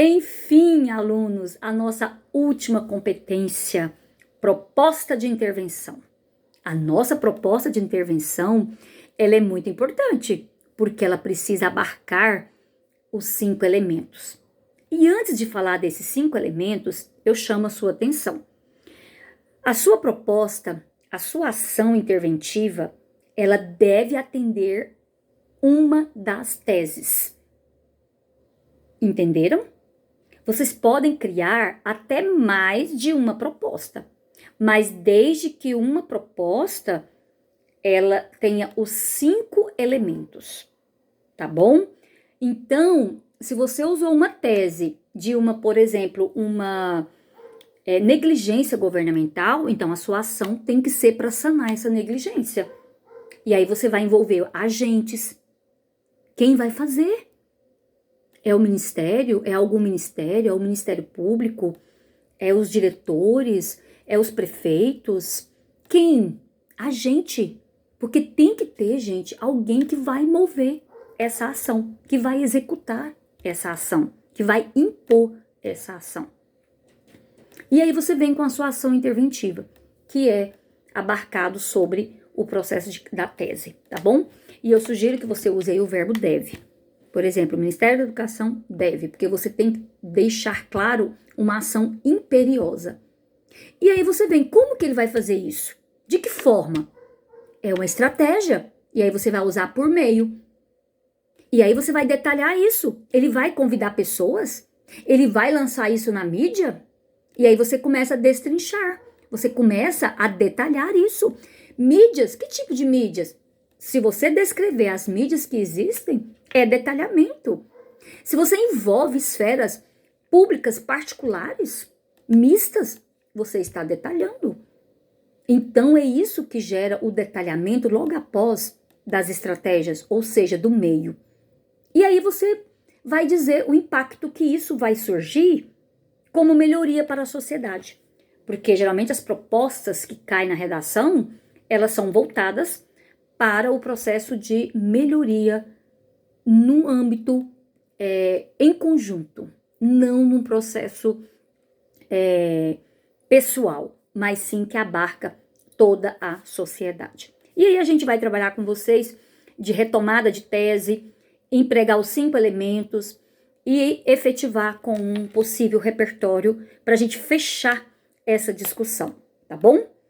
Enfim, alunos, a nossa última competência, proposta de intervenção. A nossa proposta de intervenção, ela é muito importante, porque ela precisa abarcar os 5 elementos. E antes de falar desses 5 elementos, eu chamo a sua atenção. A sua proposta, a sua ação interventiva, ela deve atender uma das teses. Entenderam? Vocês podem criar até mais de uma proposta, mas desde que uma proposta ela tenha os 5 elementos, tá bom? Então, se você usou uma tese de por exemplo, uma negligência governamental, então a sua ação tem que ser para sanar essa negligência. E aí você vai envolver agentes. Quem vai fazer? É o ministério? É algum ministério? É o Ministério Público? É os diretores? É os prefeitos? Quem? A gente. Porque tem que ter, gente, alguém que vai mover essa ação, que vai executar essa ação, que vai impor essa ação. E aí você vem com a sua ação interventiva, que é abarcado sobre o processo da tese, tá bom? E eu sugiro que você use aí o verbo deve. Por exemplo, o Ministério da Educação deve, porque você tem que deixar claro uma ação imperiosa. E aí você vem, como que ele vai fazer isso? De que forma? É uma estratégia. E aí você vai usar por meio. E aí você vai detalhar isso. Ele vai convidar pessoas? Ele vai lançar isso na mídia? E aí você começa a destrinchar. Você começa a detalhar isso. Mídias, que tipo de mídias? Se você descrever as mídias que existem, é detalhamento. Se você envolve esferas públicas, particulares, mistas, você está detalhando. Então, é isso que gera o detalhamento logo após das estratégias, ou seja, do meio. E aí você vai dizer o impacto que isso vai surgir como melhoria para a sociedade. Porque geralmente as propostas que caem na redação, elas são voltadas para o processo de melhoria no âmbito em conjunto, não num processo pessoal, mas sim que abarca toda a sociedade. E aí a gente vai trabalhar com vocês de retomada de tese, empregar os 5 elementos e efetivar com um possível repertório para a gente fechar essa discussão, tá bom?